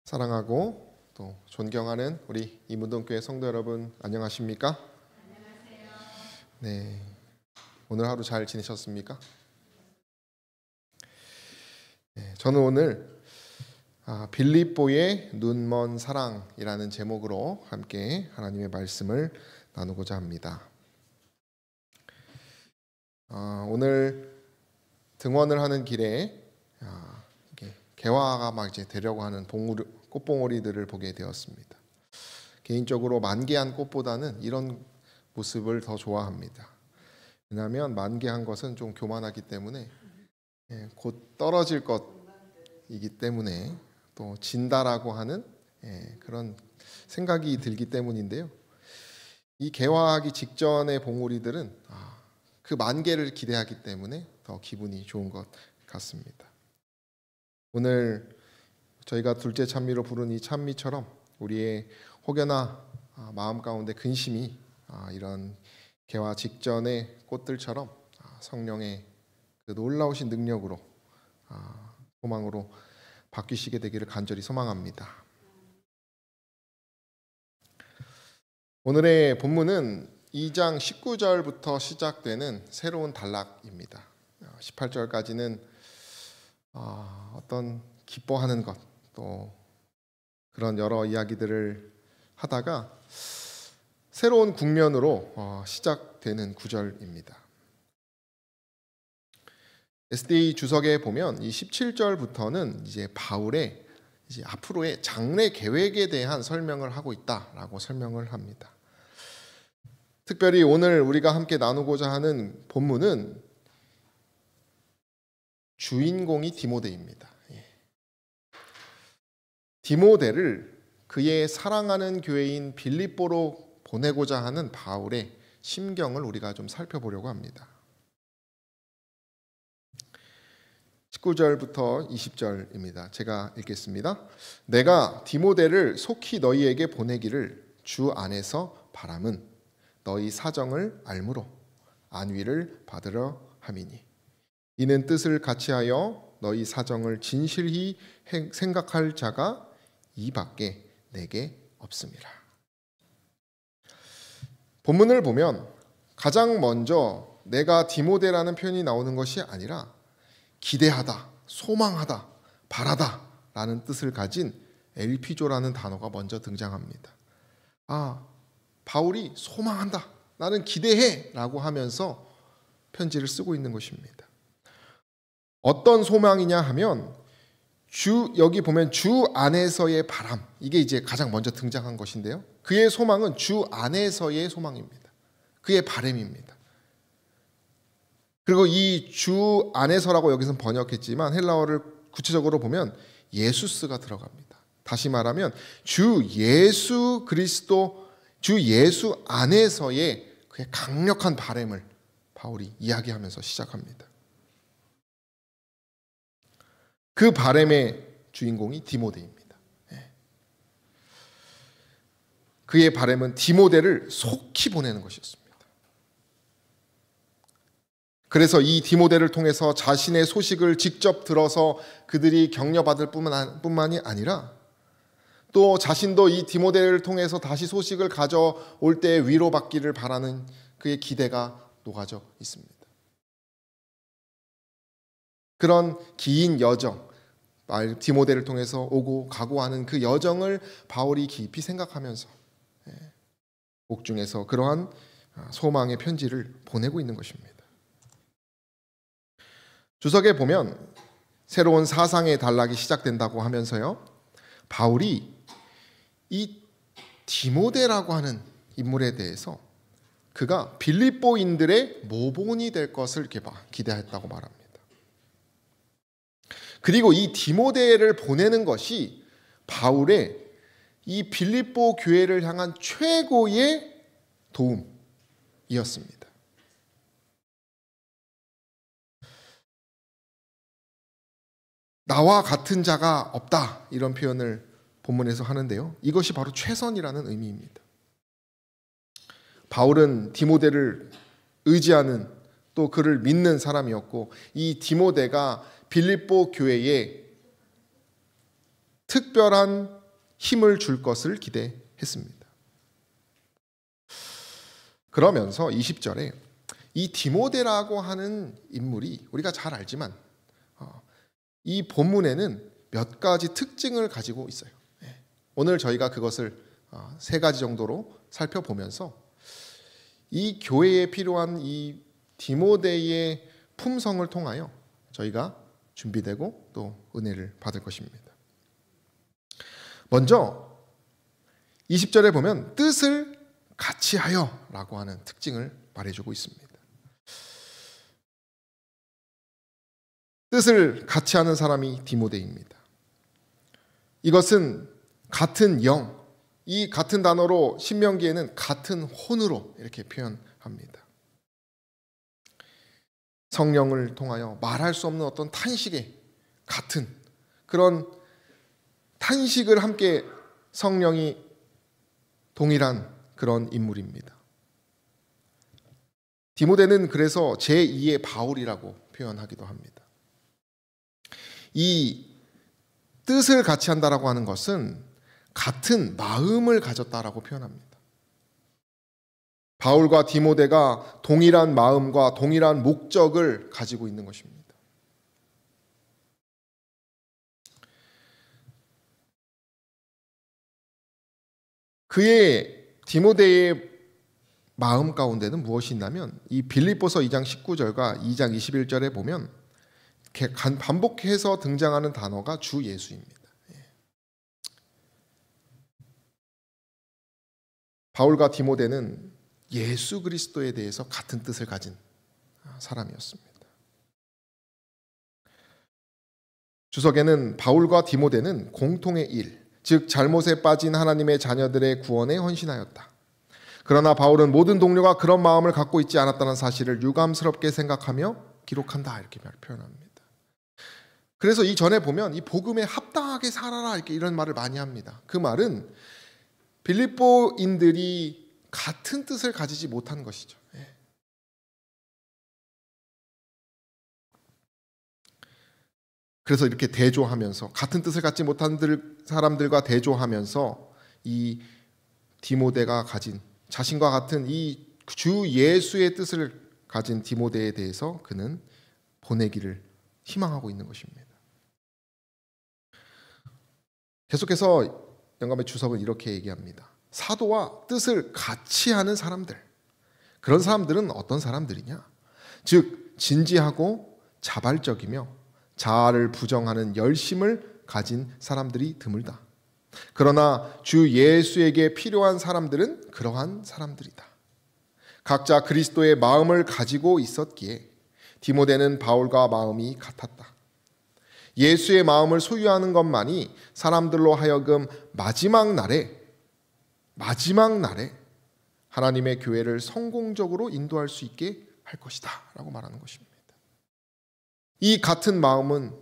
사랑하고 또 존경하는 우리 이문동교회 성도 여러분, 안녕하십니까? 안녕하세요. 네, 오늘 하루 잘 지내셨습니까? 네, 저는 오늘 빌립보의 눈먼 사랑이라는 제목으로 함께 하나님의 말씀을 나누고자 합니다. 오늘 등원을 하는 길에 개화가 막 이제 되려고 하는 꽃봉오리들을 보게 되었습니다. 개인적으로 만개한 꽃보다는 이런 모습을 더 좋아합니다. 왜냐하면 만개한 것은 좀 교만하기 때문에 곧 떨어질 것이기 때문에 또 진다라고 하는 그런 생각이 들기 때문인데요. 이 개화하기 직전의 봉오리들은 그 만개를 기대하기 때문에 더 기분이 좋은 것 같습니다. 오늘 저희가 둘째 찬미로 부른 이 찬미처럼 우리의 혹여나 마음 가운데 근심이 이런 개화 직전의 꽃들처럼 성령의 그 놀라우신 능력으로 소망으로 바뀌시게 되기를 간절히 소망합니다. 오늘의 본문은 2장 19절부터 시작되는 새로운 단락입니다. 18절까지는 어떤 기뻐하는 것, 또 그런 여러 이야기들을 하다가 새로운 국면으로 시작되는 구절입니다. SD 주석에 보면 이 17절부터는 이제 바울의 이제 앞으로의 장래 계획에 대한 설명을 하고 있다라고 설명을 합니다. 특별히 오늘 우리가 함께 나누고자 하는 본문은 주인공이 디모데입니다. 디모데를 그의 사랑하는 교회인 빌립보로 보내고자 하는 바울의 심경을 우리가 좀 살펴보려고 합니다. 19절부터 20절입니다. 제가 읽겠습니다. 내가 디모데를 속히 너희에게 보내기를 주 안에서 바람은 너희 사정을 알므로 안위를 받으려 함이니 이는 뜻을 같이하여 너희 사정을 진실히 생각할 자가 이밖에 내게 없음이라. 본문을 보면 가장 먼저 내가 디모데라는 표현이 나오는 것이 아니라 기대하다, 소망하다, 바라다 라는 뜻을 가진 엘피조라는 단어가 먼저 등장합니다. 바울이 소망한다, 나는 기대해 라고 하면서 편지를 쓰고 있는 것입니다. 어떤 소망이냐 하면 여기 보면 주 안에서의 바람, 이게 이제 가장 먼저 등장한 것인데요. 그의 소망은 주 안에서의 소망입니다. 그의 바람입니다. 그리고 이 주 안에서라고 여기서는 번역했지만 헬라어를 구체적으로 보면 예수스가 들어갑니다. 다시 말하면 주 예수 그리스도, 주 예수 안에서의 그의 강력한 바람을 바울이 이야기하면서 시작합니다. 그 바람의 주인공이 디모데입니다. 그의 바람은 디모데를 속히 보내는 것이었습니다. 그래서 이 디모데를 통해서 자신의 소식을 직접 들어서 그들이 격려받을 뿐만이 아니라 또 자신도 이 디모데를 통해서 다시 소식을 가져올 때 위로받기를 바라는 그의 기대가 녹아져 있습니다. 그런 긴 여정, 디모데를 통해서 오고 가고 하는 그 여정을 바울이 깊이 생각하면서 옥중에서 그러한 소망의 편지를 보내고 있는 것입니다. 주석에 보면 새로운 사상의 단락이 시작된다고 하면서요, 바울이 이 디모데라고 하는 인물에 대해서 그가 빌립보인들의 모본이 될 것을 기대했다고 말합니다. 그리고 이 디모데를 보내는 것이 바울의 이 빌립보 교회를 향한 최고의 도움이었습니다. 나와 같은 자가 없다, 이런 표현을 본문에서 하는데요. 이것이 바로 최선이라는 의미입니다. 바울은 디모데를 의지하는, 또 그를 믿는 사람이었고, 이 디모데가 빌립보 교회에 특별한 힘을 줄 것을 기대했습니다. 그러면서 20절에 이 디모데라고 하는 인물이 우리가 잘 알지만 이 본문에는 몇 가지 특징을 가지고 있어요. 오늘 저희가 그것을 세 가지 정도로 살펴보면서 이 교회에 필요한 이 디모데의 품성을 통하여 저희가 준비되고 또 은혜를 받을 것입니다. 먼저 20절에 보면 뜻을 같이 하여 라고 하는 특징을 말해주고 있습니다. 뜻을 같이 하는 사람이 디모데입니다. 이것은 같은 영, 이 같은 단어로 신명기에는 같은 혼으로 이렇게 표현합니다. 성령을 통하여 말할 수 없는 어떤 탄식의 같은 그런 탄식을 함께 성령이 동일한 그런 인물입니다. 디모데는 그래서 제2의 바울이라고 표현하기도 합니다. 이 뜻을 같이 한다라고 하는 것은 같은 마음을 가졌다라고 표현합니다. 바울과 디모데가 동일한 마음과 동일한 목적을 가지고 있는 것입니다. 그의 디모데의 마음 가운데는 무엇이 있냐면 이 빌립보서 2장 19절과 2장 21절에 보면 이렇게 반복해서 등장하는 단어가 주 예수입니다. 바울과 디모데는 예수 그리스도에 대해서 같은 뜻을 가진 사람이었습니다. 주석에는 바울과 디모데는 공통의 일, 즉 잘못에 빠진 하나님의 자녀들의 구원에 헌신하였다. 그러나 바울은 모든 동료가 그런 마음을 갖고 있지 않았다는 사실을 유감스럽게 생각하며 기록한다 이렇게 표현합니다. 그래서 이 전에 보면 이 복음에 합당하게 살아라 이렇게 이런 말을 많이 합니다. 그 말은 빌립보인들이 같은 뜻을 가지지 못한 것이죠. 그래서 이렇게 대조하면서 같은 뜻을 갖지 못한 사람들과 대조하면서 이 디모데가 가진 자신과 같은 이 주 예수의 뜻을 가진 디모데에 대해서 그는 보내기를 희망하고 있는 것입니다. 계속해서 영감의 주석은 이렇게 얘기합니다. 사도와 뜻을 같이 하는 사람들, 그런 사람들은 어떤 사람들이냐? 즉 진지하고 자발적이며 자아를 부정하는 열심을 가진 사람들이 드물다. 그러나 주 예수에게 필요한 사람들은 그러한 사람들이다. 각자 그리스도의 마음을 가지고 있었기에 디모데는 바울과 마음이 같았다. 예수의 마음을 소유하는 것만이 사람들로 하여금 마지막 날에 하나님의 교회를 성공적으로 인도할 수 있게 할 것이다 라고 말하는 것입니다. 이 같은 마음은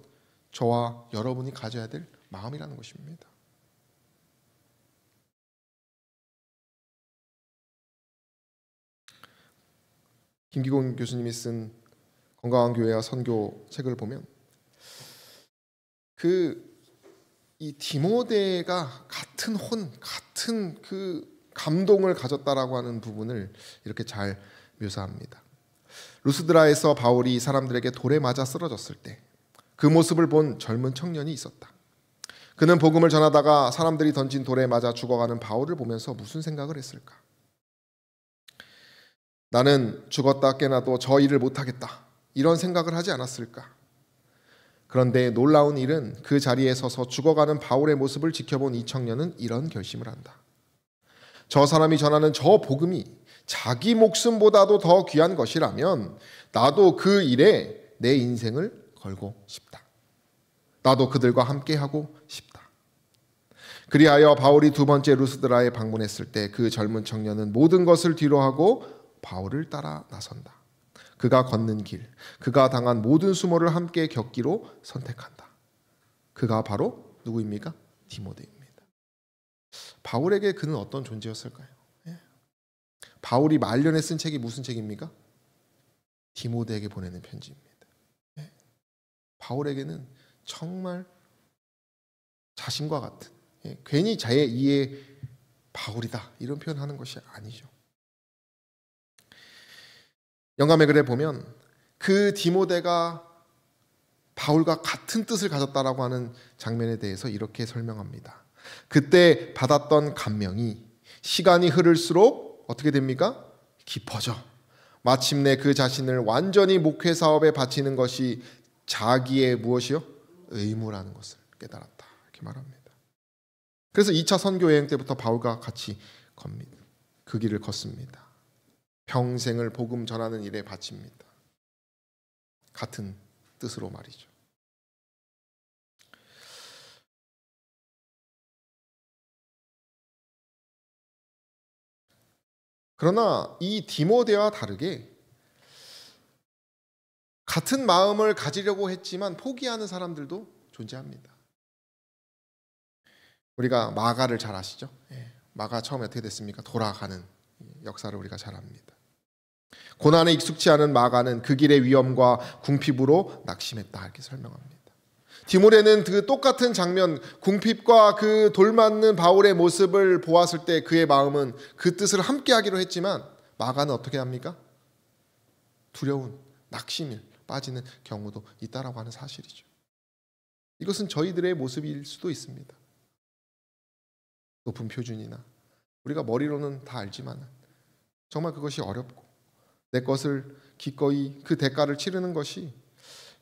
저와 여러분이 가져야 될 마음이라는 것입니다. 김기곤 교수님이 쓴 건강한 교회와 선교 책을 보면 이 디모데가 같은 같은 그 감동을 가졌다라고 하는 부분을 이렇게 잘 묘사합니다. 루스드라에서 바울이 사람들에게 돌에 맞아 쓰러졌을 때 그 모습을 본 젊은 청년이 있었다. 그는 복음을 전하다가 사람들이 던진 돌에 맞아 죽어가는 바울을 보면서 무슨 생각을 했을까? 나는 죽었다 깨나도 저 일을 못하겠다. 이런 생각을 하지 않았을까? 그런데 놀라운 일은 그 자리에 서서 죽어가는 바울의 모습을 지켜본 이 청년은 이런 결심을 한다. 저 사람이 전하는 저 복음이 자기 목숨보다도 더 귀한 것이라면 나도 그 일에 내 인생을 걸고 싶다. 나도 그들과 함께하고 싶다. 그리하여 바울이 두 번째 루스드라에 방문했을 때 그 젊은 청년은 모든 것을 뒤로하고 바울을 따라 나선다. 그가 걷는 길, 그가 당한 모든 수모를 함께 겪기로 선택한다. 그가 바로 누구입니까? 디모데입니다. 바울에게 그는 어떤 존재였을까요? 바울이 말년에 쓴 책이 무슨 책입니까? 디모데에게 보내는 편지입니다. 바울에게는 정말 자신과 같은 괜히 제2의 바울이다 이런 표현하는 것이 아니죠. 영감의 글에 보면 그 디모데가 바울과 같은 뜻을 가졌다라고 하는 장면에 대해서 이렇게 설명합니다. 그때 받았던 감명이 시간이 흐를수록 어떻게 됩니까? 깊어져 마침내 그 자신을 완전히 목회 사업에 바치는 것이 자기의 무엇이요? 의무라는 것을 깨달았다. 이렇게 말합니다. 그래서 2차 선교 여행 때부터 바울과 같이 그 길을 걷습니다. 평생을 복음 전하는 일에 바칩니다. 같은 뜻으로 말이죠. 그러나 이 디모데와 다르게 같은 마음을 가지려고 했지만 포기하는 사람들도 존재합니다. 우리가 마가를 잘 아시죠? 마가 처음에 어떻게 됐습니까? 돌아가는 역사를 우리가 잘 압니다. 고난에 익숙치 않은 마가는 그 길의 위험과 궁핍으로 낙심했다 이렇게 설명합니다. 디모데는 그 똑같은 장면, 궁핍과 그 돌맞는 바울의 모습을 보았을 때 그의 마음은 그 뜻을 함께하기로 했지만 마가는 어떻게 합니까? 두려운 낙심에 빠지는 경우도 있다라고 하는 사실이죠. 이것은 저희들의 모습일 수도 있습니다. 높은 표준이나 우리가 머리로는 다 알지만 정말 그것이 어렵고 내 것을 기꺼이 그 대가를 치르는 것이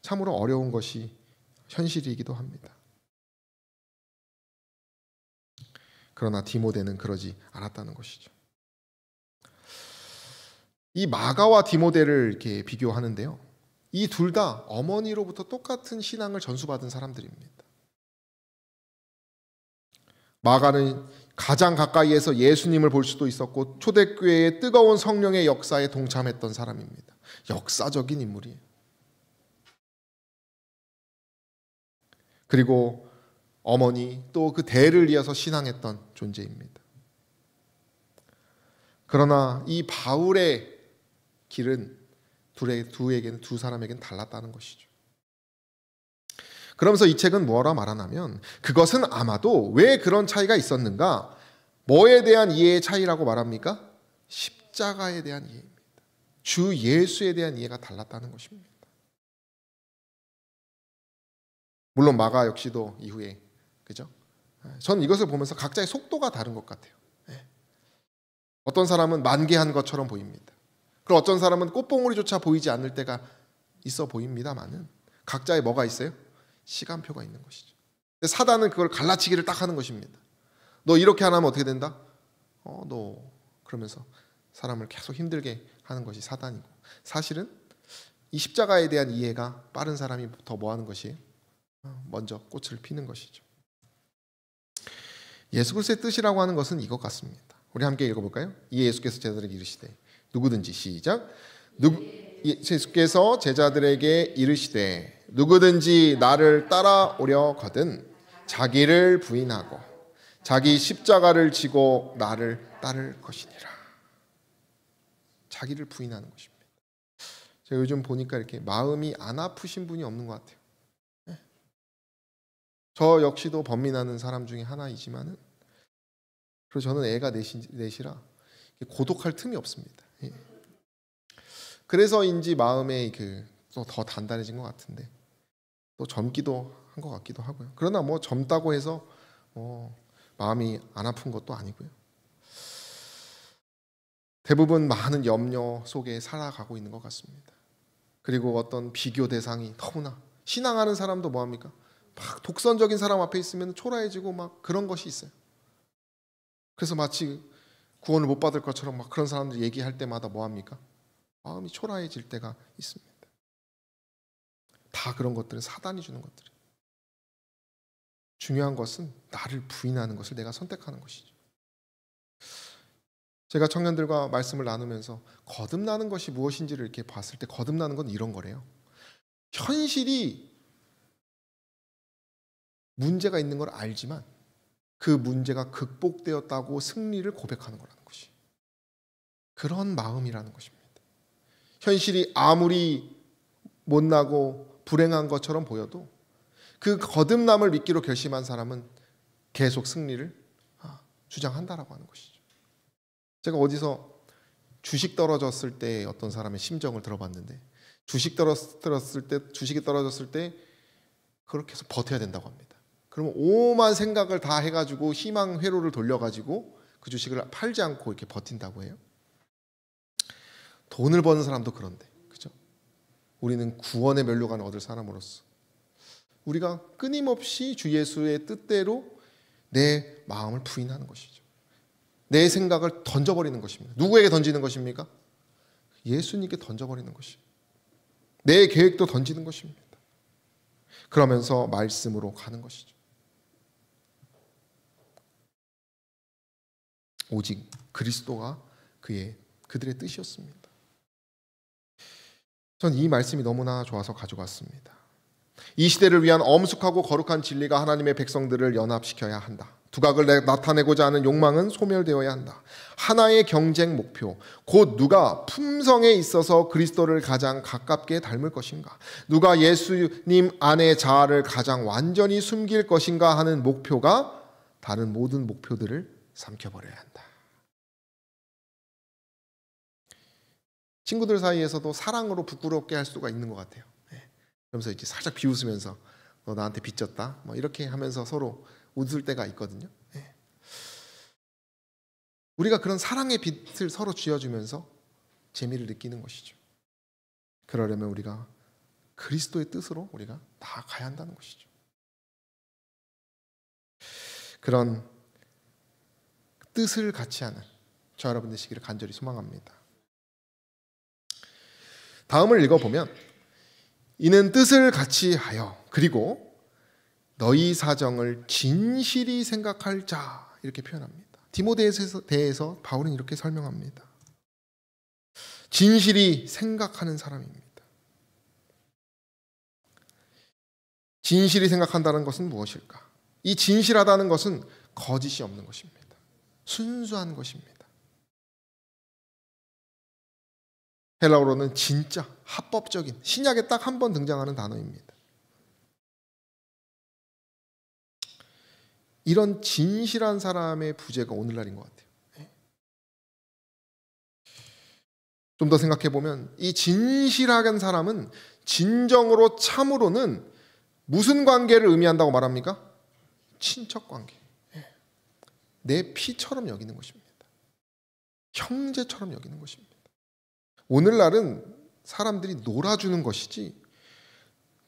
참으로 어려운 것이 현실이기도 합니다. 그러나 디모데는 그러지 않았다는 것이죠. 이 마가와 디모데를 이렇게 비교하는데요. 이 둘 다 어머니로부터 똑같은 신앙을 전수받은 사람들입니다. 마가는 가장 가까이에서 예수님을 볼 수도 있었고 초대교회의 뜨거운 성령의 역사에 동참했던 사람입니다. 역사적인 인물이에요. 그리고 어머니 또 그 대를 이어서 신앙했던 존재입니다. 그러나 이 바울의 길은 두 사람에게는 달랐다는 것이죠. 그러면서 이 책은 뭐라 말하냐면 그것은 아마도 왜 그런 차이가 있었는가? 뭐에 대한 이해의 차이라고 말합니까? 십자가에 대한 이해입니다. 주 예수에 대한 이해가 달랐다는 것입니다. 물론 마가 역시도 이후에 그죠? 저는 이것을 보면서 각자의 속도가 다른 것 같아요. 어떤 사람은 만개한 것처럼 보입니다. 그리고 어떤 사람은 꽃봉오리조차 보이지 않을 때가 있어 보입니다만은 각자의 뭐가 있어요? 시간표가 있는 것이죠. 사단은 그걸 갈라치기를 딱 하는 것입니다. 너 이렇게 안 하면 어떻게 된다? 너 그러면서 사람을 계속 힘들게 하는 것이 사단이고 사실은 이 십자가에 대한 이해가 빠른 사람이 더 뭐 하는 것이에요? 먼저 꽃을 피는 것이죠. 예수 그리스도의 뜻이라고 하는 것은 이것 같습니다. 우리 함께 읽어볼까요? 이에 예수께서 제자들에게 이르시되 누구든지 시작 예수께서 제자들에게 이르시되 누구든지 나를 따라오려거든 자기를 부인하고 자기 십자가를 지고 나를 따를 것이니라. 자기를 부인하는 것입니다. 제가 요즘 보니까 이렇게 마음이 안 아프신 분이 없는 것 같아요. 저 역시도 범민하는 사람 중에 하나이지만은 그리고 저는 애가 넷이라 고독할 틈이 없습니다. 그래서인지 마음에 또 더 단단해진 것 같은데 또 젊기도 한 것 같기도 하고요. 그러나 뭐 젊다고 해서 마음이 안 아픈 것도 아니고요. 대부분 많은 염려 속에 살아가고 있는 것 같습니다. 그리고 어떤 비교 대상이 너무나 신앙하는 사람도 뭐합니까? 막 독선적인 사람 앞에 있으면 초라해지고 막 그런 것이 있어요. 그래서 마치 구원을 못 받을 것처럼 막 그런 사람들 얘기할 때마다 뭐합니까? 마음이 초라해질 때가 있습니다. 다 그런 것들은 사단이 주는 것들이에요. 중요한 것은 나를 부인하는 것을 내가 선택하는 것이죠. 제가 청년들과 말씀을 나누면서 거듭나는 것이 무엇인지를 이렇게 봤을 때 거듭나는 건 이런 거래요. 현실이 문제가 있는 걸 알지만 그 문제가 극복되었다고 승리를 고백하는 거라는 것이 그런 마음이라는 것입니다. 현실이 아무리 못나고 불행한 것처럼 보여도 그 거듭남을 믿기로 결심한 사람은 계속 승리를 주장한다라고 하는 것이죠. 제가 어디서 주식 떨어졌을 때 어떤 사람의 심정을 들어봤는데, 주식이 떨어졌을 때 그렇게 해서 버텨야 된다고 합니다. 그러면 오만 생각을 다 해가지고 희망 회로를 돌려가지고 그 주식을 팔지 않고 이렇게 버틴다고 해요. 돈을 버는 사람도 그런데, 그죠? 우리는 구원의 면류관을 얻을 사람으로서 우리가 끊임없이 주 예수의 뜻대로 내 마음을 부인하는 것이죠. 내 생각을 던져버리는 것입니다. 누구에게 던지는 것입니까? 예수님께 던져버리는 것입니다. 내 계획도 던지는 것입니다. 그러면서 말씀으로 가는 것이죠. 오직 그리스도가 그들의 뜻이었습니다. 전 이 말씀이 너무나 좋아서 가져갔습니다. 이 시대를 위한 엄숙하고 거룩한 진리가 하나님의 백성들을 연합시켜야 한다. 두각을 나타내고자 하는 욕망은 소멸되어야 한다. 하나의 경쟁 목표, 곧 누가 품성에 있어서 그리스도를 가장 가깝게 닮을 것인가, 누가 예수님 안의 자아를 가장 완전히 숨길 것인가 하는 목표가 다른 모든 목표들을 삼켜버려야 한다. 친구들 사이에서도 사랑으로 부끄럽게 할 수가 있는 것 같아요. 그러면서 이제 살짝 비웃으면서 너 나한테 빚졌다, 뭐 이렇게 하면서 서로 웃을 때가 있거든요. 우리가 그런 사랑의 빛을 서로 쥐어주면서 재미를 느끼는 것이죠. 그러려면 우리가 그리스도의 뜻으로 우리가 나아가야 한다는 것이죠. 그런 뜻을 같이 하는 저 여러분 되시기를 간절히 소망합니다. 다음을 읽어보면 이는 뜻을 같이 하여 그리고 너희 사정을 진실히 생각할 자, 이렇게 표현합니다. 디모데에 대해서 바울은 이렇게 설명합니다. 진실히 생각하는 사람입니다. 진실히 생각한다는 것은 무엇일까? 이 진실하다는 것은 거짓이 없는 것입니다. 순수한 것입니다. 헬라어로는 진짜, 합법적인, 신약에 딱 한 번 등장하는 단어입니다. 이런 진실한 사람의 부재가 오늘날인 것 같아요. 좀 더 생각해 보면 이 진실한 사람은 진정으로 참으로는 무슨 관계를 의미한다고 말합니까? 친척 관계. 내 피처럼 여기는 것입니다. 형제처럼 여기는 것입니다. 오늘날은 사람들이 놀아주는 것이지,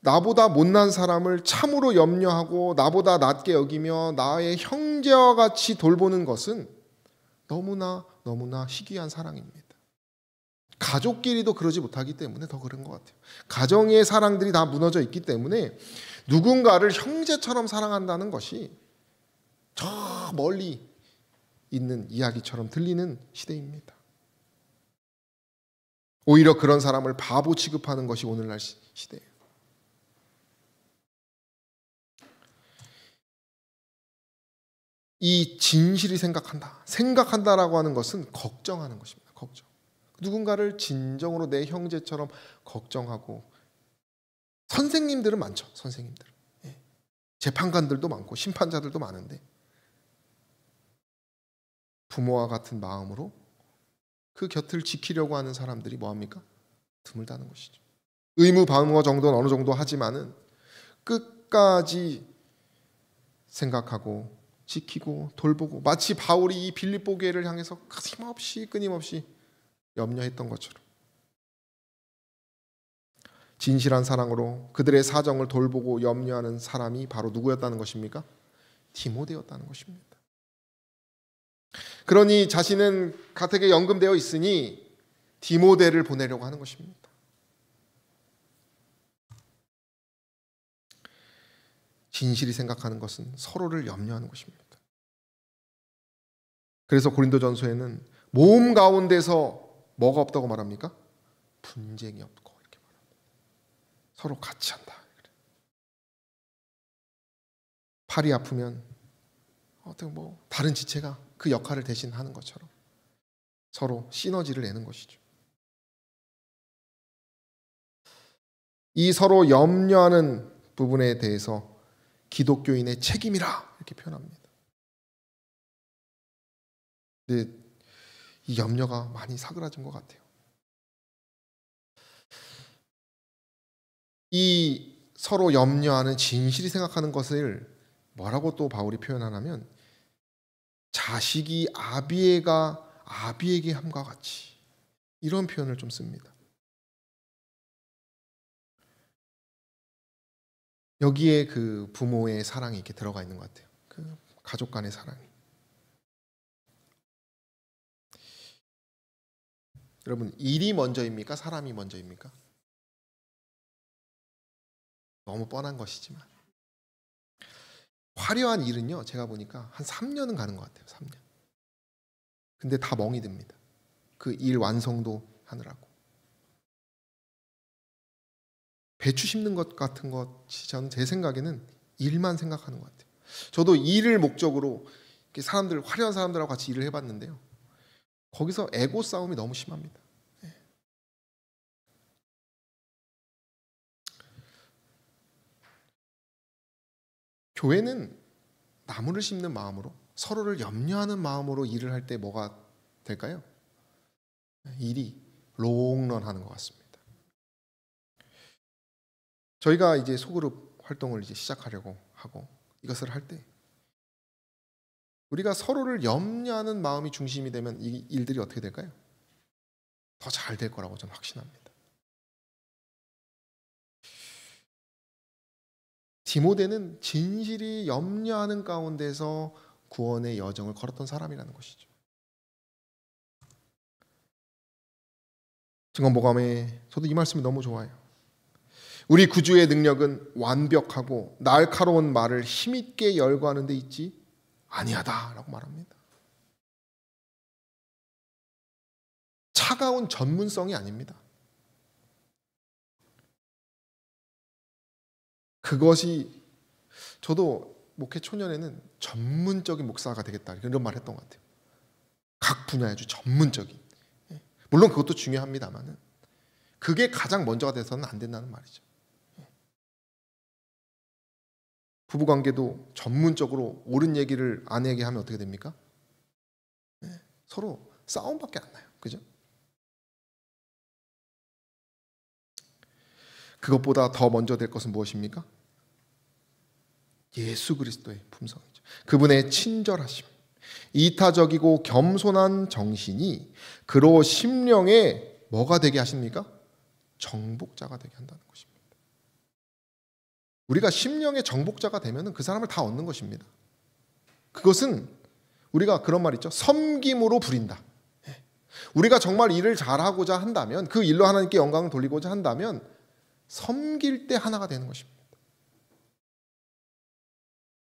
나보다 못난 사람을 참으로 염려하고 나보다 낮게 여기며 나의 형제와 같이 돌보는 것은 너무나 희귀한 사랑입니다. 가족끼리도 그러지 못하기 때문에 더 그런 것 같아요. 가정의 사랑들이 다 무너져 있기 때문에 누군가를 형제처럼 사랑한다는 것이 저 멀리 있는 이야기처럼 들리는 시대입니다. 오히려 그런 사람을 바보 취급하는 것이 오늘날 시대예요. 이 진실이 생각한다라고 하는 것은 걱정하는 것입니다. 걱정. 누군가를 진정으로 내 형제처럼 걱정하고, 선생님들은 많죠. 선생님들. 재판관들도 많고 심판자들도 많은데 부모와 같은 마음으로 그 곁을 지키려고 하는 사람들이 뭐합니까? 드물다는 것이죠. 의무 방어 정도는 어느 정도 하지만은 끝까지 생각하고 지키고 돌보고, 마치 바울이 이 빌립보 교회를 향해서 끊임없이 염려했던 것처럼 진실한 사랑으로 그들의 사정을 돌보고 염려하는 사람이 바로 누구였다는 것입니까? 디모데였다는 것입니다. 그러니 자신은 가택에 연금되어 있으니 디모데를 보내려고 하는 것입니다. 진실이 생각하는 것은 서로를 염려하는 것입니다. 그래서 고린도전서에는 몸 가운데서 뭐가 없다고 말합니까? 분쟁이 없고 이렇게 말합니다. 서로 같이 한다. 팔이 아프면 다른 지체가 그 역할을 대신하는 것처럼 서로 시너지를 내는 것이죠. 이 서로 염려하는 부분에 대해서 기독교인의 책임이라 이렇게 표현합니다. 근데 이 염려가 많이 사그라진 것 같아요. 이 서로 염려하는, 진실이 생각하는 것을 뭐라고 또 바울이 표현하냐면 자식이 아비에게 함과 같이, 이런 표현을 좀 씁니다. 여기에 그 부모의 사랑이 이렇게 들어가 있는 것 같아요. 그 가족 간의 사랑이. 여러분, 일이 먼저입니까? 사람이 먼저입니까? 너무 뻔한 것이지만 화려한 일은요, 제가 보니까 한 3년은 가는 것 같아요. 3년. 근데 다 멍이 듭니다. 그 일 완성도 하느라고. 배추 심는 것 같은 것이, 저는 제 생각에는 일만 생각하는 것 같아요. 저도 일을 목적으로 사람들, 화려한 사람들하고 같이 일을 해봤는데요, 거기서 에고 싸움이 너무 심합니다. 교회는 나무를 심는 마음으로, 서로를 염려하는 마음으로 일을 할 때 뭐가 될까요? 일이 롱런하는 것 같습니다. 저희가 이제 소그룹 활동을 이제 시작하려고 하고 이것을 할 때 우리가 서로를 염려하는 마음이 중심이 되면 이 일들이 어떻게 될까요? 더 잘 될 거라고 저는 확신합니다. 디모데는 진실이 염려하는 가운데서 구원의 여정을 걸었던 사람이라는 것이죠. 증언보감에 저도 이 말씀이 너무 좋아요. 우리 구주의 능력은 완벽하고 날카로운 말을 힘있게 열거하는 데 있지 아니하다라고 말합니다. 차가운 전문성이 아닙니다. 그것이, 저도 목회 초년에는 전문적인 목사가 되겠다, 이런 말 했던 것 같아요. 각 분야에 아주 전문적인. 물론 그것도 중요합니다만은 그게 가장 먼저가 돼서는 안 된다는 말이죠. 부부관계도 전문적으로 옳은 얘기를 아내에게 하면 어떻게 됩니까? 서로 싸움밖에 안 나요. 그죠? 그것보다 더 먼저 될 것은 무엇입니까? 예수 그리스도의 품성이죠. 그분의 친절하심, 이타적이고 겸손한 정신이 그로 심령에 뭐가 되게 하십니까? 정복자가 되게 한다는 것입니다. 우리가 심령의 정복자가 되면 그 사람을 다 얻는 것입니다. 그것은 우리가 그런 말 있죠. 섬김으로 부린다. 우리가 정말 일을 잘하고자 한다면, 그 일로 하나님께 영광을 돌리고자 한다면 섬길 때 하나가 되는 것입니다.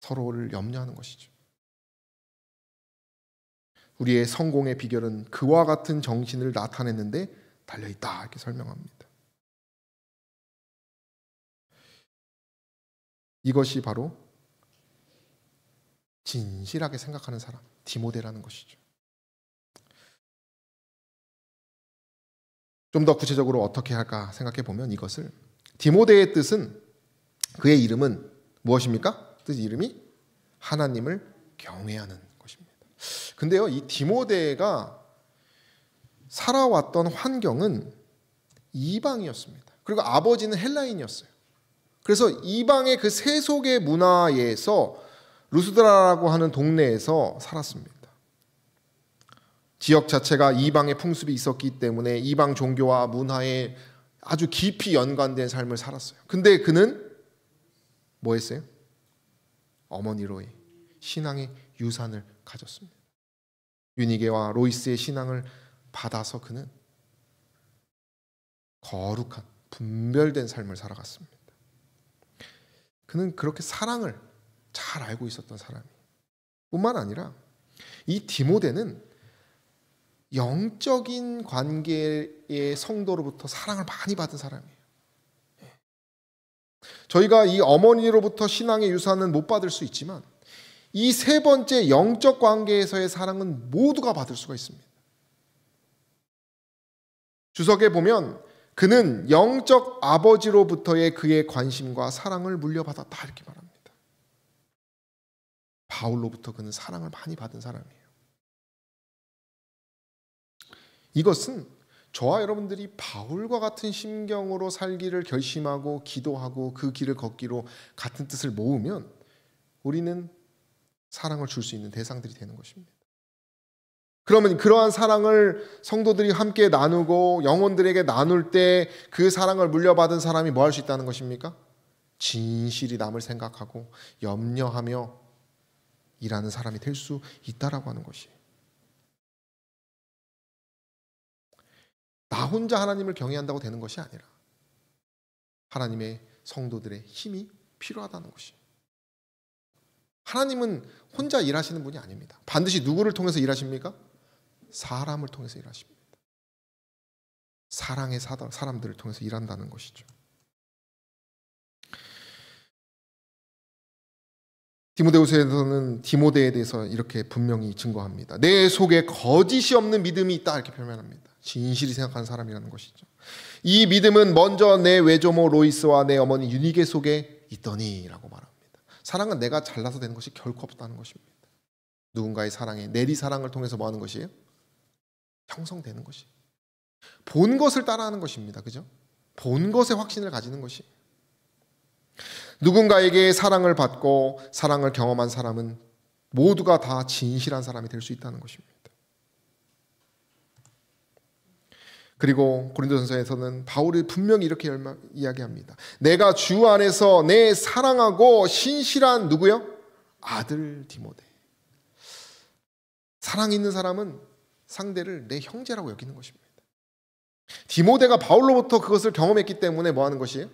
서로를 염려하는 것이죠. 우리의 성공의 비결은 그와 같은 정신을 나타내는데 달려있다, 이렇게 설명합니다. 이것이 바로 진실하게 생각하는 사람, 디모데라는 것이죠. 좀 더 구체적으로 어떻게 할까 생각해 보면, 이것을, 디모데의 뜻은, 그의 이름은 무엇입니까? 뜻 이름이 하나님을 경외하는 것입니다. 근데요, 이 디모데가 살아왔던 환경은 이방이었습니다. 그리고 아버지는 헬라인이었어요. 그래서 이방의 그 세속의 문화에서, 루스드라라고 하는 동네에서 살았습니다. 지역 자체가 이방의 풍습이 있었기 때문에 이방 종교와 문화에 아주 깊이 연관된 삶을 살았어요. 근데 그는 뭐 했어요? 어머니로의 신앙의 유산을 가졌습니다. 유니게와 로이스의 신앙을 받아서 그는 거룩한, 분별된 삶을 살아갔습니다. 그는 그렇게 사랑을 잘 알고 있었던 사람이에요. 뿐만 아니라 이 디모데는 영적인 관계의 성도로부터 사랑을 많이 받은 사람이에요. 저희가 이 어머니로부터 신앙의 유산은 못 받을 수 있지만 이 세 번째 영적 관계에서의 사랑은 모두가 받을 수가 있습니다. 주석에 보면 그는 영적 아버지로부터의 그의 관심과 사랑을 물려받았다, 이렇게 말합니다. 바울로부터 그는 사랑을 많이 받은 사람이에요. 이것은 저와 여러분들이 바울과 같은 심경으로 살기를 결심하고 기도하고 그 길을 걷기로 같은 뜻을 모으면 우리는 사랑을 줄 수 있는 대상들이 되는 것입니다. 그러면 그러한 사랑을 성도들이 함께 나누고 영혼들에게 나눌 때 그 사랑을 물려받은 사람이 뭐 할 수 있다는 것입니까? 진실이 남을 생각하고 염려하며 일하는 사람이 될 수 있다라고 하는 것이에요. 나 혼자 하나님을 경외한다고 되는 것이 아니라 하나님의 성도들의 힘이 필요하다는 것이에요. 하나님은 혼자 일하시는 분이 아닙니다. 반드시 누구를 통해서 일하십니까? 사람을 통해서 일하십니다. 사랑의 사람들을 통해서 일한다는 것이죠. 디모데후서에서는 디모데에 대해서 이렇게 분명히 증거합니다. 내 속에 거짓이 없는 믿음이 있다 이렇게 표현합니다. 진실이 생각하는 사람이라는 것이죠. 이 믿음은 먼저 내 외조모 로이스와 내 어머니 유니게 속에 있더니라고 말합니다. 사랑은 내가 잘나서 되는 것이 결코 없다는 것입니다. 누군가의 사랑에 내리 사랑을 통해서 뭐 하는 것이에요? 형성되는 것이. 본 것을 따라하는 것입니다. 그죠? 본 것에 확신을 가지는 것이. 누군가에게 사랑을 받고 사랑을 경험한 사람은 모두가 다 진실한 사람이 될 수 있다는 것입니다. 그리고 고린도전서에서는 바울이 분명히 이렇게 이야기합니다. 내가 주 안에서 내 사랑하고 신실한 누구요? 아들 디모데. 사랑 있는 사람은 상대를 내 형제라고 여기는 것입니다. 디모데가 바울로부터 그것을 경험했기 때문에 뭐 하는 것이에요?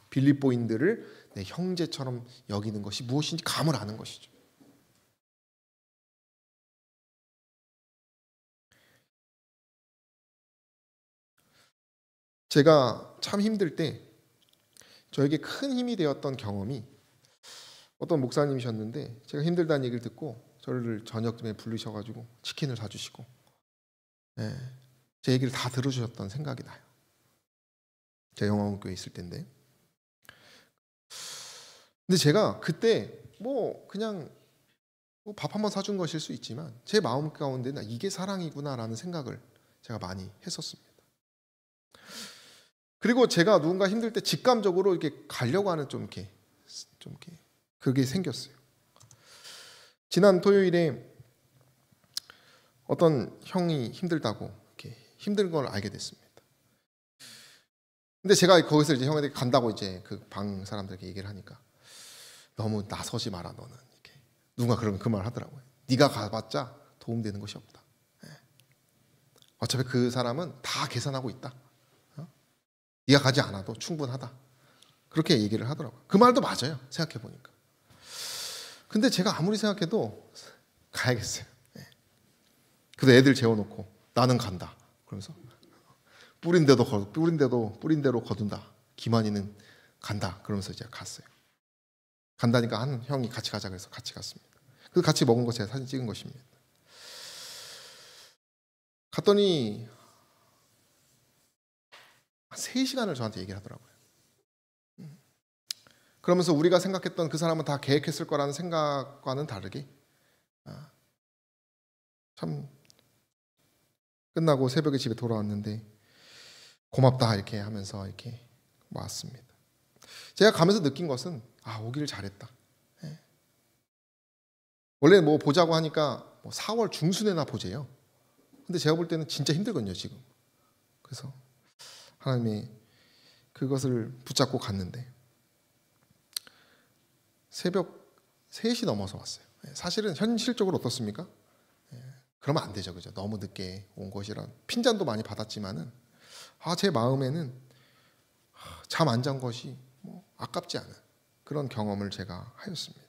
빌립보인들을 내 형제처럼 여기는 것이 무엇인지 감을 아는 것이죠. 제가 참 힘들 때 저에게 큰 힘이 되었던 경험이 어떤 목사님이셨는데 제가 힘들다는 얘기를 듣고 저를 저녁쯤에 부르셔가지고 치킨을 사주시고 제 얘기를 다 들어주셨던 생각이 나요. 제가 영화원교회에 있을 때인데. 근데 제가 그때 그냥 밥 한번 사준 것일 수 있지만 제 마음 가운데는 이게 사랑이구나라는 생각을 제가 많이 했었습니다. 그리고 제가 누군가 힘들 때 직감적으로 이렇게 가려고 하는 좀 이렇게 그게 생겼어요. 지난 토요일에 어떤 형이 힘들다고 이렇게 힘든 걸 알게 됐습니다. 근데 제가 거기서 이제 형한테 간다고 이제 그 방 사람들에게 얘기를 하니까 너무 나서지 마라 너는 이렇게 누가 그러면 그 말 하더라고요. 네가 가봤자 도움되는 것이 없다. 어차피 그 사람은 다 계산하고 있다. 네가 가지 않아도 충분하다. 그렇게 얘기를 하더라고요. 그 말도 맞아요. 생각해 보니까. 근데 제가 아무리 생각해도 가야겠어요. 그래서 애들 재워놓고 나는 간다. 그러면서 뿌린 대로 거둔다. 기만이는 간다. 그러면서 이제 갔어요. 간다니까 한 형이 같이 가자 그래서 같이 갔습니다. 그래서 같이 먹은 거 제가 사진 찍은 것입니다. 갔더니 3시간을 저한테 얘기를 하더라고요. 그러면서 우리가 생각했던 그 사람은 다 계획했을 거라는 생각과는 다르게 참 끝나고 새벽에 집에 돌아왔는데 고맙다 이렇게 하면서 이렇게 왔습니다. 제가 가면서 느낀 것은 오기를 잘했다. 원래 보자고 하니까 4월 중순에나 보재요. 근데 제가 볼 때는 진짜 힘들거든요 지금. 그래서 하나님이 그것을 붙잡고 갔는데 새벽 3시 넘어서 왔어요. 사실은 현실적으로 어떻습니까? 그러면 안 되죠. 그죠? 너무 늦게 온 것이란 핀잔도 많이 받았지만은 제 마음에는 잠 안 잔 것이 아깝지 않은 그런 경험을 제가 하였습니다.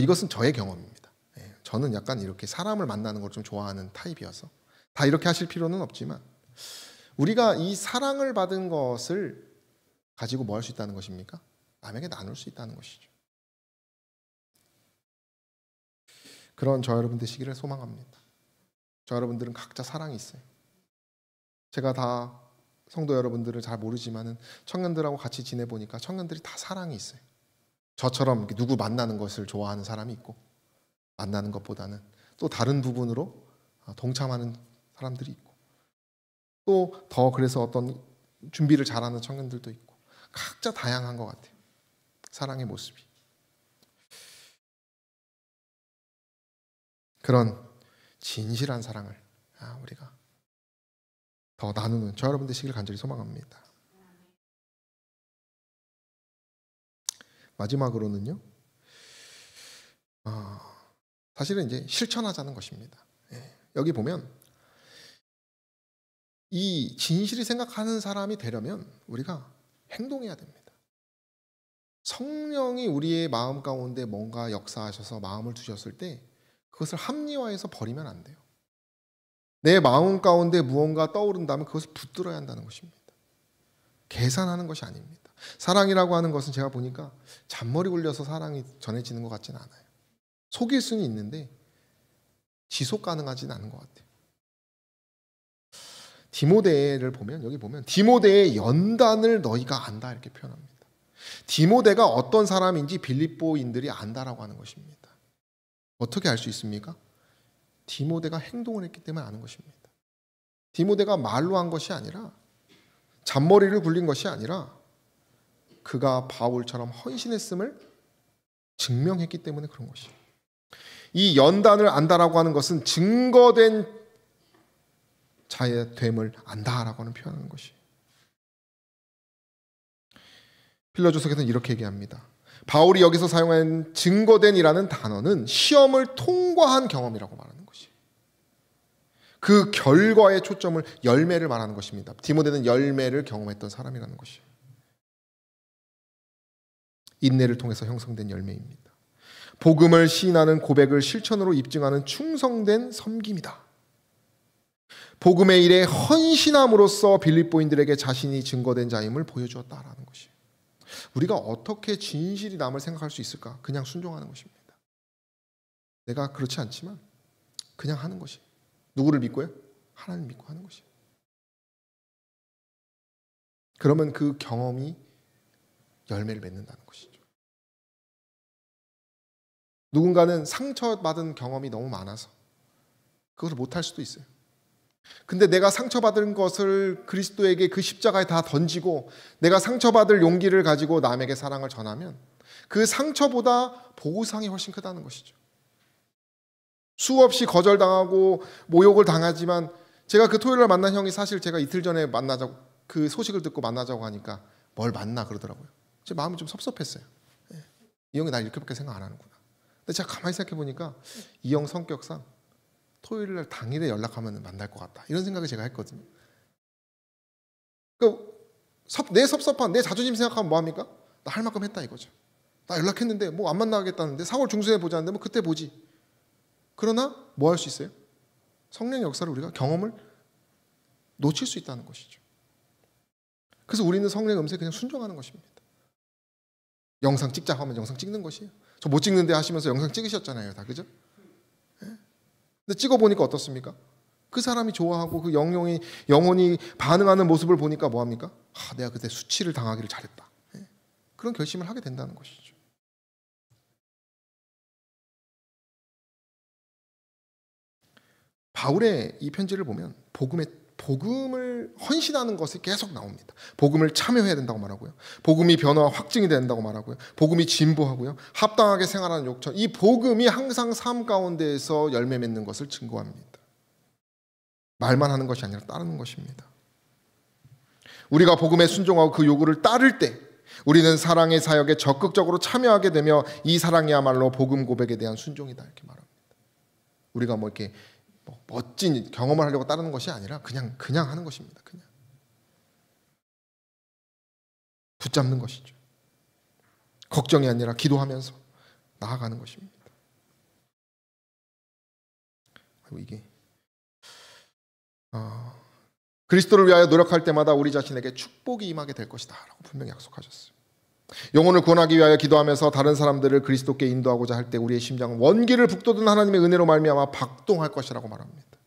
이것은 저의 경험입니다. 저는 약간 이렇게 사람을 만나는 걸 좀 좋아하는 타입이어서 다 이렇게 하실 필요는 없지만 우리가 이 사랑을 받은 것을 가지고 뭐 할 수 있다는 것입니까? 남에게 나눌 수 있다는 것이죠. 그런 저 여러분 되시기를 소망합니다. 저 여러분들은 각자 사랑이 있어요. 제가 다 성도 여러분들을 잘 모르지만은 청년들하고 같이 지내보니까 청년들이 다 사랑이 있어요. 저처럼 누구 만나는 것을 좋아하는 사람이 있고 만나는 것보다는 또 다른 부분으로 동참하는 사람들이 있고, 또 더 그래서 어떤 준비를 잘하는 청년들도 있고, 각자 다양한 것 같아요. 사랑의 모습이. 그런 진실한 사랑을 우리가 더 나누는 저 여러분 되시길 간절히 소망합니다. 마지막으로는요, 사실은 이제 실천하자는 것입니다. 여기 보면 이 진실이 생각하는 사람이 되려면 우리가 행동해야 됩니다. 성령이 우리의 마음 가운데 뭔가 역사하셔서 마음을 두셨을 때 그것을 합리화해서 버리면 안 돼요. 내 마음 가운데 무언가 떠오른다면 그것을 붙들어야 한다는 것입니다. 계산하는 것이 아닙니다. 사랑이라고 하는 것은 제가 보니까 잔머리 굴려서 사랑이 전해지는 것 같지는 않아요. 속일 수는 있는데 지속 가능하지는 않은 것 같아요. 디모데를 보면 여기 보면 디모데의 연단을 너희가 안다 이렇게 표현합니다. 디모데가 어떤 사람인지 빌립보인들이 안다라고 하는 것입니다. 어떻게 알 수 있습니까? 디모데가 행동을 했기 때문에 아는 것입니다. 디모데가 말로 한 것이 아니라 잔머리를 굴린 것이 아니라 그가 바울처럼 헌신했음을 증명했기 때문에 그런 것이에요. 이 연단을 안다라고 하는 것은 증거된 자의 됨을 안다라고 하는 표현하는 것이에요. 필로조서에서는 이렇게 얘기합니다. 바울이 여기서 사용한 증거된이라는 단어는 시험을 통과한 경험이라고 말하는 것이에요. 그 결과의 초점을 열매를 말하는 것입니다. 디모데는 열매를 경험했던 사람이라는 것이에요. 인내를 통해서 형성된 열매입니다. 복음을 시인하는 고백을 실천으로 입증하는 충성된 섬김이다. 복음의 일에 헌신함으로써 빌립보인들에게 자신이 증거된 자임을 보여주었다라는 것이에요. 우리가 어떻게 진실이 남을 생각할 수 있을까? 그냥 순종하는 것입니다. 내가 그렇지 않지만 그냥 하는 것이. 누구를 믿고요? 하나님 믿고 하는 것이. 그러면 그 경험이 열매를 맺는다는 것이죠. 누군가는 상처받은 경험이 너무 많아서 그것을 못할 수도 있어요. 근데 내가 상처받은 것을 그리스도에게 그 십자가에 다 던지고 내가 상처받을 용기를 가지고 남에게 사랑을 전하면 그 상처보다 보상이 훨씬 크다는 것이죠. 수없이 거절당하고 모욕을 당하지만 제가 그 토요일날 만난 형이 사실 제가 이틀 전에 만나자고 그 소식을 듣고 만나자고 하니까 뭘 만나 그러더라고요. 제 마음이 좀 섭섭했어요. 이 형이 날 이렇게밖에 생각 안 하는구나. 근데 제가 가만히 생각해 보니까 이 형 성격상 토요일날 당일에 연락하면 만날 것 같다. 이런 생각을 제가 했거든요. 그러니까 내 섭섭한 내 자존심 생각하면 뭐합니까? 나 할 만큼 했다 이거죠. 나 연락했는데 뭐 안 만나겠다는데 4월 중순에 보자는데 뭐 그때 보지. 그러나 뭐 할 수 있어요? 성령의 역사를 우리가 경험을 놓칠 수 있다는 것이죠. 그래서 우리는 성령의 음성에 그냥 순종하는 것입니다. 영상 찍자 하면 영상 찍는 것이에요. 저 못 찍는데 하시면서 영상 찍으셨잖아요. 다 그죠? 근데 찍어보니까 어떻습니까? 그 사람이 좋아하고 그 영혼이 반응하는 모습을 보니까 뭐합니까? 내가 그때 수치를 당하기를 잘했다. 그런 결심을 하게 된다는 것이죠. 바울의 이 편지를 보면 복음을 헌신하는 것이 계속 나옵니다. 복음을 참여해야 된다고 말하고요. 복음이 변화와 확증이 된다고 말하고요. 복음이 진보하고요. 합당하게 생활하는 욕처. 이 복음이 항상 삶 가운데에서 열매 맺는 것을 증거합니다. 말만 하는 것이 아니라 따르는 것입니다. 우리가 복음에 순종하고 그 요구를 따를 때 우리는 사랑의 사역에 적극적으로 참여하게 되며 이 사랑이야말로 복음 고백에 대한 순종이다 이렇게 말합니다. 우리가 뭐 이렇게 멋진 경험을 하려고 따르는 것이 아니라 그냥 하는 것입니다. 그냥 붙잡는 것이죠. 걱정이 아니라 기도하면서 나아가는 것입니다. 이게 그리스도를 위하여 노력할 때마다 우리 자신에게 축복이 임하게 될 것이다 라고 분명히 약속하셨어요. 영혼을 구원하기 위하여 기도하면서 다른 사람들을 그리스도께 인도하고자 할 때 우리의 심장은 원기를 북돋은 하나님의 은혜로 말미암아 박동할 것이라고 말합니다.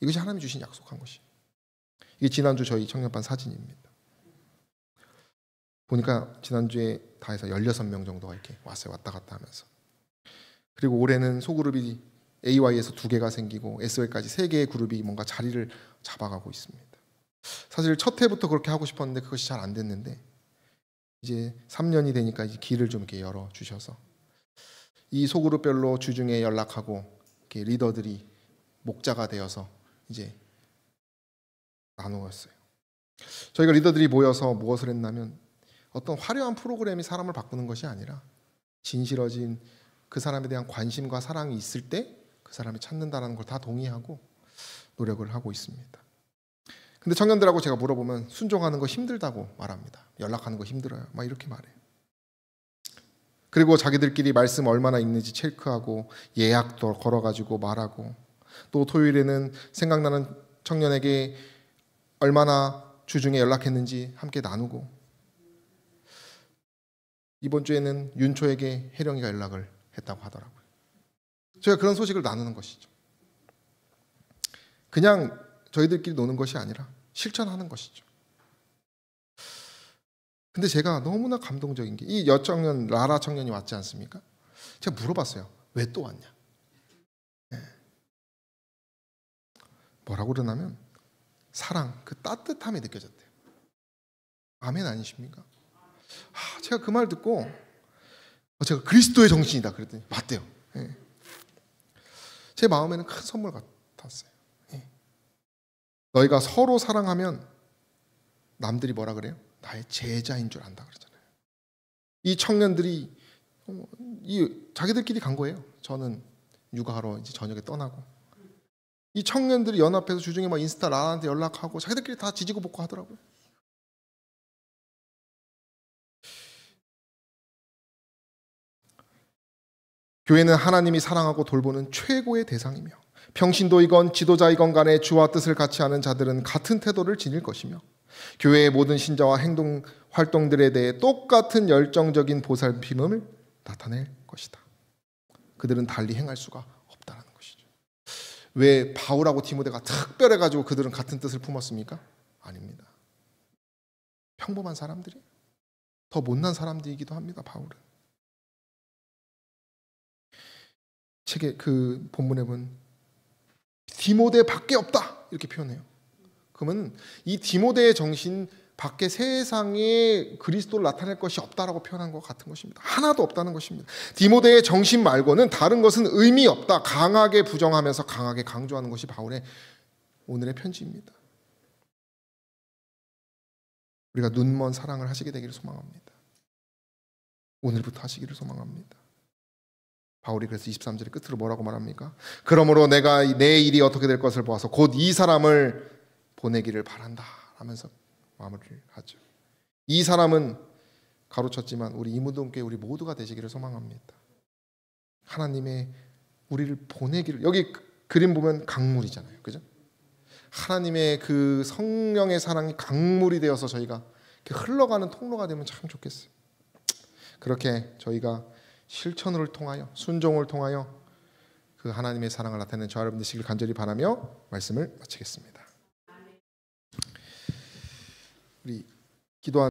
이것이 하나님이 주신 약속한 것이. 이게 지난주 저희 청년반 사진입니다. 보니까 지난주에 다 해서 16명 정도가 이렇게 왔어요. 왔다 갔다 하면서. 그리고 올해는 소그룹이 AY에서 2개가 생기고 SO에까지 3개의 그룹이 뭔가 자리를 잡아가고 있습니다. 사실 첫 해부터 그렇게 하고 싶었는데 그것이 잘 안 됐는데 이제 3년이 되니까 이제 길을 좀 이렇게 열어 주셔서 이 소그룹별로 주중에 연락하고 이렇게 리더들이 목자가 되어서 이제 나누었어요. 저희가 리더들이 모여서 무엇을 했냐면 어떤 화려한 프로그램이 사람을 바꾸는 것이 아니라 진실어진 그 사람에 대한 관심과 사랑이 있을 때 그 사람이 찾는다는 걸 다 동의하고 노력을 하고 있습니다. 근데 청년들하고 제가 물어보면 순종하는 거 힘들다고 말합니다. 연락하는 거 힘들어요. 막 이렇게 말해요. 그리고 자기들끼리 말씀 얼마나 읽는지 체크하고 예약도 걸어가지고 말하고 또 토요일에는 생각나는 청년에게 얼마나 주중에 연락했는지 함께 나누고 이번 주에는 윤초에게 혜령이가 연락을 했다고 하더라고요. 제가 그런 소식을 나누는 것이죠. 그냥 저희들끼리 노는 것이 아니라 실천하는 것이죠. 근데 제가 너무나 감동적인 게 이 여청년 라라 청년이 왔지 않습니까? 제가 물어봤어요. 왜 또 왔냐? 네. 뭐라고 그러냐면 사랑, 그 따뜻함이 느껴졌대요. 아멘 아니십니까? 제가 그 말 듣고 제가 그리스도의 정신이다 그랬더니 맞대요. 네. 제 마음에는 큰 선물 같았어요. 네. 너희가 서로 사랑하면 남들이 뭐라 그래요? 나의 제자인 줄 안다 그러잖아요. 이 청년들이 자기들끼리 간 거예요. 저는 육아하러 이제 저녁에 떠나고 이 청년들이 연합해서 주중에 막 인스타 라한테 연락하고 자기들끼리 다 지지고 볶고 하더라고요. 교회는 하나님이 사랑하고 돌보는 최고의 대상이며 평신도이건 지도자이건 간에 주와 뜻을 같이 하는 자들은 같은 태도를 지닐 것이며 교회의 모든 신자와 행동 활동들에 대해 똑같은 열정적인 보살핌을 나타낼 것이다. 그들은 달리 행할 수가 없다는 것이죠. 왜 바울하고 디모데가 특별해가지고 그들은 같은 뜻을 품었습니까? 아닙니다. 평범한 사람들이 더 못난 사람들이기도 합니다. 바울은. 책의 그 본문에 보면 디모데 밖에 없다 이렇게 표현해요. 그러면 이 디모데의 정신 밖에 세상에 그리스도를 나타낼 것이 없다라고 표현한 것 같은 것입니다. 하나도 없다는 것입니다. 디모데의 정신 말고는 다른 것은 의미 없다. 강하게 부정하면서 강하게 강조하는 것이 바울의 오늘의 편지입니다. 우리가 눈먼 사랑을 하시게 되기를 소망합니다. 오늘부터 하시기를 소망합니다. 바울이 그래서 23절의 끝으로 뭐라고 말합니까? 그러므로 내가 내 일이 어떻게 될 것을 보아서 곧 이 사람을 보내기를 바란다 하면서 마무리를 하죠. 이 사람은 가로쳤지만 우리 이무동교회 우리 모두가 되시기를 소망합니다. 하나님의 우리를 보내기를, 여기 그림 보면 강물이잖아요. 그죠? 하나님의 그 성령의 사랑이 강물이 되어서 저희가 이렇게 흘러가는 통로가 되면 참 좋겠어요. 그렇게 저희가 실천을 통하여 순종을 통하여 그 하나님의 사랑을 나타내는 저와 여러분 되시길 간절히 바라며 말씀을 마치겠습니다. 우리 기도한